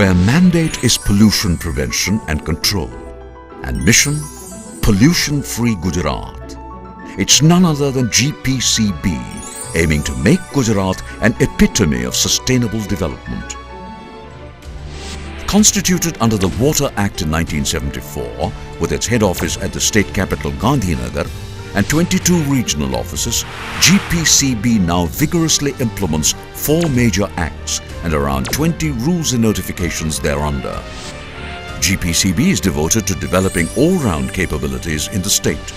where mandate is pollution prevention and control, and mission pollution-free Gujarat. It's none other than GPCB, aiming to make Gujarat an epitome of sustainable development. Constituted under the Water Act in 1974, with its head office at the state capital Gandhinagar and 22 regional offices, GPCB now vigorously implements 4 major acts and around 20 rules and notifications thereunder. GPCB is devoted to developing all-round capabilities in the state.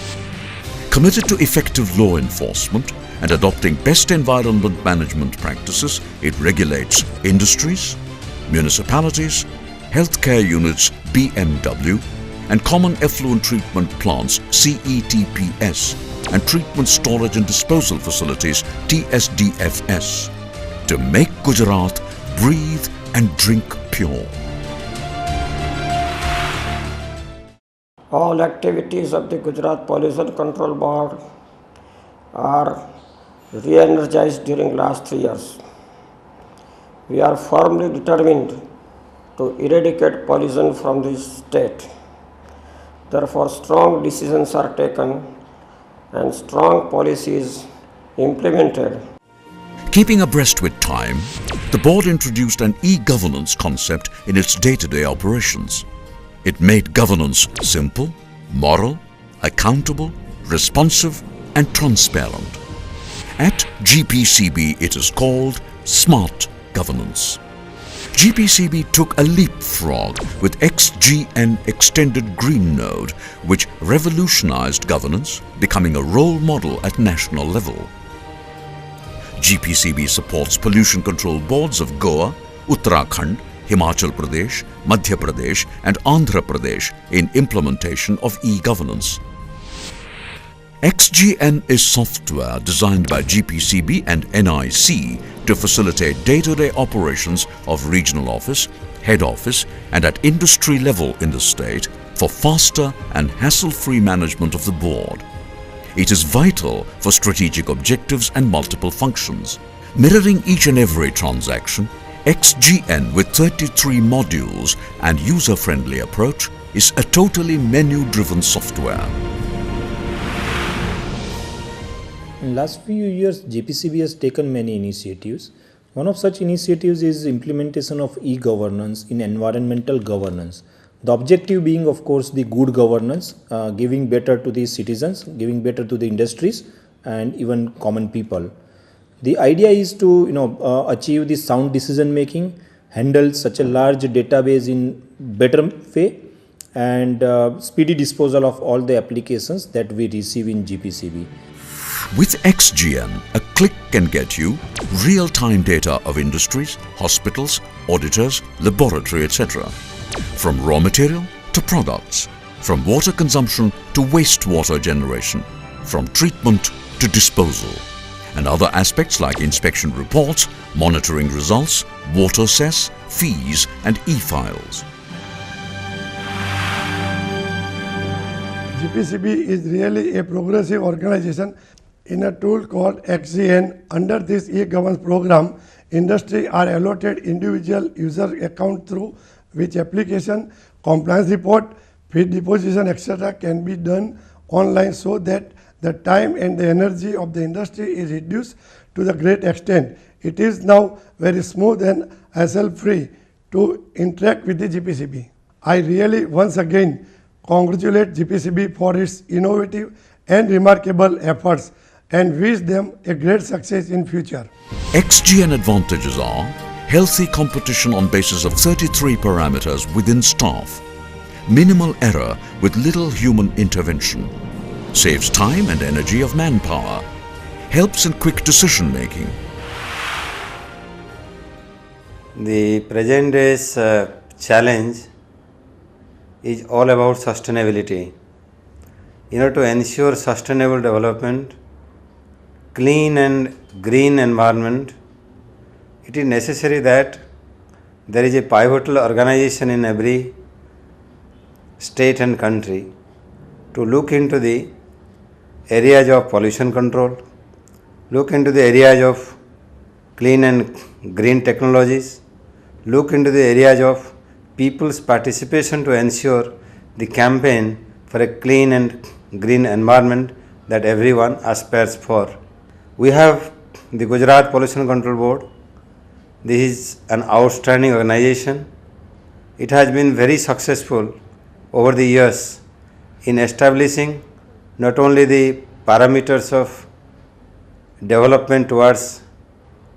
Committed to effective law enforcement and adopting best environment management practices, it regulates industries, municipalities, healthcare units (BMW) and common effluent treatment plants (CETPS) and treatment storage and disposal facilities (TSDFs) to make Gujarat breathe and drink pure. All activities of the Gujarat Pollution Control Board are re-energized during last 3 years. We are firmly determined to eradicate pollution from this state. Therefore, strong decisions are taken and strong policies implemented. Keeping abreast with time, the board introduced an e-governance concept in its day-to-day operations. It made governance simple, moral, accountable, responsive and transparent. At GPCB, it is called Smart Governance. GPCB took a leapfrog with XGN Extended Green Node, which revolutionized governance, becoming a role model at national level. GPCB supports pollution control boards of Goa, Uttarakhand, Himachal Pradesh, Madhya Pradesh and Andhra Pradesh in implementation of e-governance. XGN is software designed by GPCB and NIC to facilitate day-to-day operations of regional office, head office and at industry level in the state for faster and hassle-free management of the board. It is vital for strategic objectives and multiple functions. Mirroring each and every transaction, XGN with 33 modules and user-friendly approach is a totally menu-driven software. In last few years, GPCB has taken many initiatives. One of such initiatives is implementation of e-governance in environmental governance. The objective being, of course, the good governance, giving better to the citizens, giving better to the industries and even common people. The idea is to achieve the sound decision making, handle such a large database in better way and speedy disposal of all the applications that we receive in GPCB. With XGN, a click can get you real-time data of industries, hospitals, auditors, laboratory, etc. From raw material to products, from water consumption to wastewater generation, from treatment to disposal, and other aspects like inspection reports, monitoring results, water cess, fees and e-files. GPCB is really a progressive organization. In a tool called XGN, under this e-governance program, industry are allotted individual user account through which application, compliance report, fee deposition, etc. can be done online so that the time and the energy of the industry is reduced to the great extent. It is now very smooth and hassle-free to interact with the GPCB. I really once again congratulate GPCB for its innovative and remarkable efforts and wish them a great success in future. XGN advantages are healthy competition on basis of 33 parameters within staff, minimal error with little human intervention, saves time and energy of manpower, helps in quick decision making. The present day's challenge is all about sustainability. In order to ensure sustainable development, clean and green environment, it is necessary that there is a pivotal organization in every state and country to look into the areas of pollution control, look into the areas of clean and green technologies, look into the areas of people's participation to ensure the campaign for a clean and green environment that everyone aspires for. We have the Gujarat Pollution Control Board. This is an outstanding organization. It has been very successful over the years in establishing not only the parameters of development towards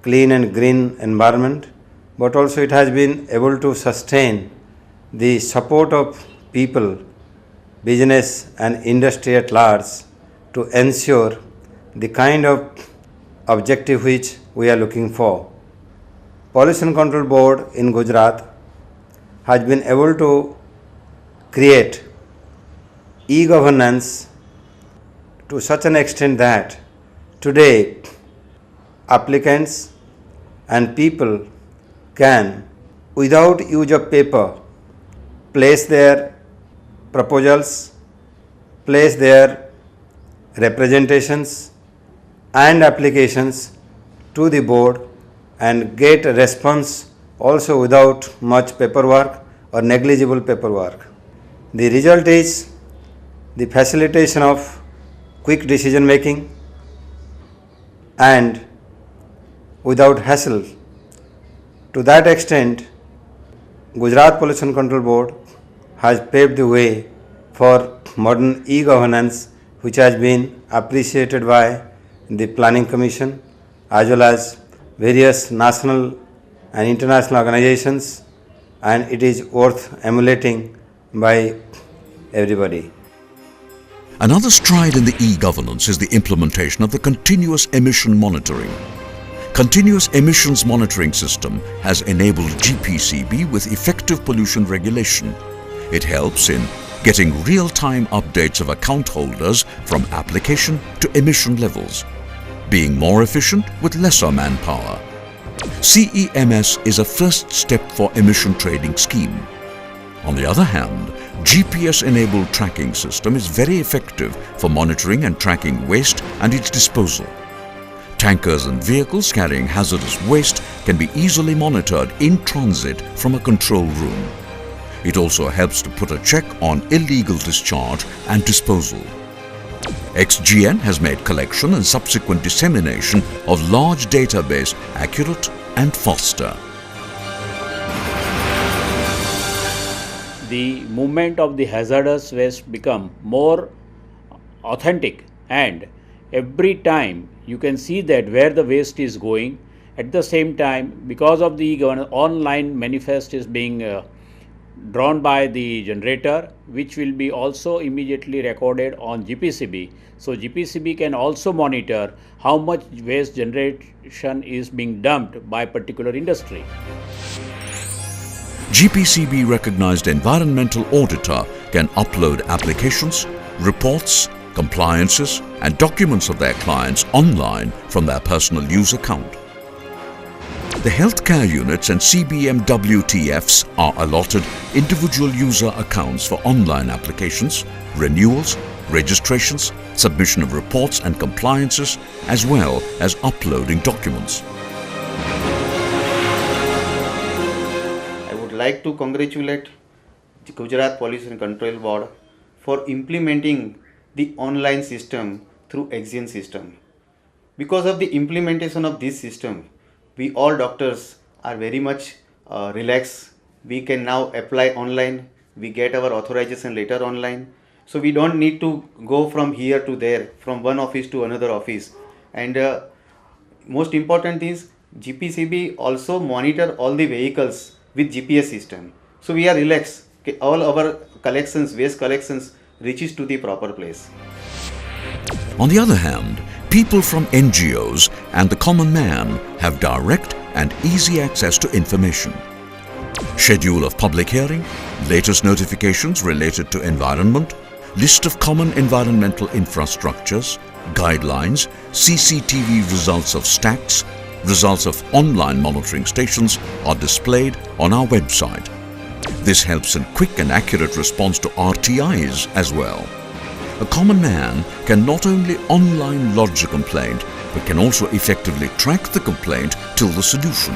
clean and green environment, but also it has been able to sustain the support of people, business and industry at large to ensure the kind of objective which we are looking for. Pollution Control Board in Gujarat has been able to create e-governance to such an extent that today applicants and people can, without use of paper, place their proposals, place their representations and applications to the board and get a response also without much paperwork or negligible paperwork. The result is the facilitation of quick decision making and without hassle. To that extent, Gujarat Pollution Control Board has paved the way for modern e-governance, which has been appreciated by the Planning Commission as well as various national and international organizations, and it is worth emulating by everybody. Another stride in the e-governance is the implementation of the continuous emission monitoring. Continuous emissions monitoring system has enabled GPCB with effective pollution regulation. It helps in getting real-time updates of account holders from application to emission levels, being more efficient with lesser manpower. CEMS is a first step for emission trading scheme. On the other hand, GPS-enabled tracking system is very effective for monitoring and tracking waste and its disposal. Tankers and vehicles carrying hazardous waste can be easily monitored in transit from a control room. It also helps to put a check on illegal discharge and disposal. XGN has made collection and subsequent dissemination of large database accurate and faster. The movement of the hazardous waste become more authentic, and every time you can see that where the waste is going. At the same time, because of the online manifest is being drawn by the generator, which will be also immediately recorded on GPCB. So GPCB can also monitor how much waste generation is being dumped by particular industry. GPCB recognized environmental auditor can upload applications, reports, compliances and documents of their clients online from their personal use account. The healthcare units and CBM WTFs are allotted individual user accounts for online applications, renewals, registrations, submission of reports and compliances, as well as uploading documents. I would like to congratulate the Gujarat Pollution Control Board for implementing the online system through XGN system. Because of the implementation of this system, we all doctors are very much relaxed. We can now apply online. We get our authorization letter online. So we don't need to go from here to there, from one office to another office. And most important is GPCB also monitor all the vehicles with GPS system. So we are relaxed. Okay, all our collections, waste collections reaches to the proper place. On the other hand, people from NGOs and the common man have direct and easy access to information. Schedule of public hearing, latest notifications related to environment, list of common environmental infrastructures, guidelines, CCTV results of stacks, results of online monitoring stations are displayed on our website. This helps in quick and accurate response to RTIs as well. A common man can not only online lodge a complaint, but can also effectively track the complaint till the solution.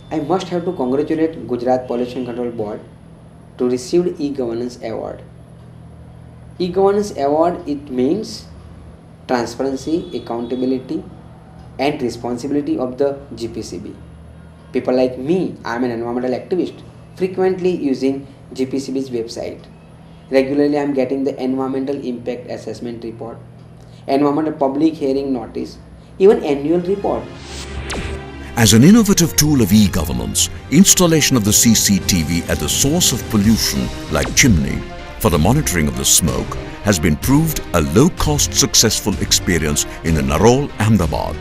I must have to congratulate Gujarat Pollution Control Board to receive e-governance award. E-governance award, it means transparency, accountability and responsibility of the GPCB. People like me, I am an environmental activist, frequently using GPCB's website. Regularly I am getting the environmental impact assessment report, environmental public hearing notice, even annual report. As an innovative tool of e-governance, installation of the CCTV at the source of pollution like chimney for the monitoring of the smoke has been proved a low-cost successful experience in the Narol, Ahmedabad.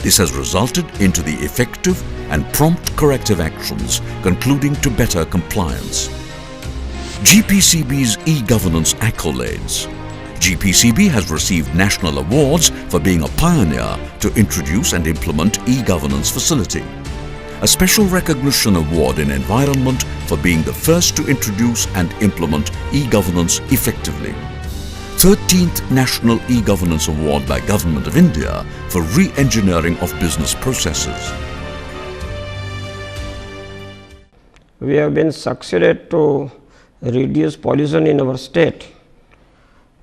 This has resulted into the effective and prompt corrective actions concluding to better compliance. GPCB's e-governance accolades. GPCB has received national awards for being a pioneer to introduce and implement e-governance facility. A special recognition award in environment for being the first to introduce and implement e-governance effectively. 13th National E-Governance Award by Government of India for re-engineering of business processes. We have been succeeded to reduce pollution in our state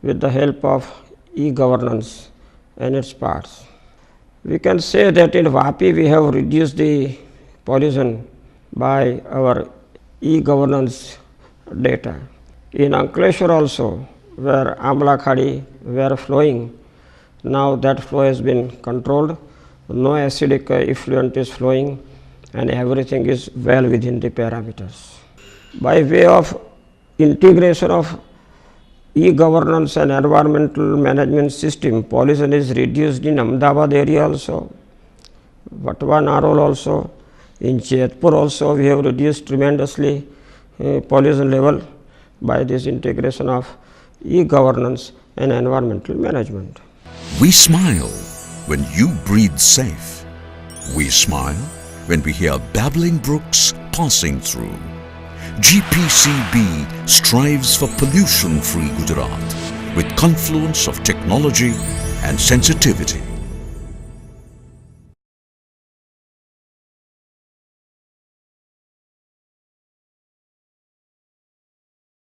with the help of e-governance and its parts. We can say that in Vapi we have reduced the pollution by our e-governance data. In Ankleshwar also, where Amla Khadi were flowing, now that flow has been controlled, no acidic effluent is flowing and everything is well within the parameters. By way of integration of e-governance and environmental management system, pollution is reduced in Ahmedabad area also, Vatwa Narol also, in Jaipur also we have reduced tremendously pollution level by this integration of e-governance and environmental management. We smile when you breathe safe. We smile when we hear babbling brooks passing through. GPCB strives for pollution-free Gujarat with confluence of technology and sensitivity.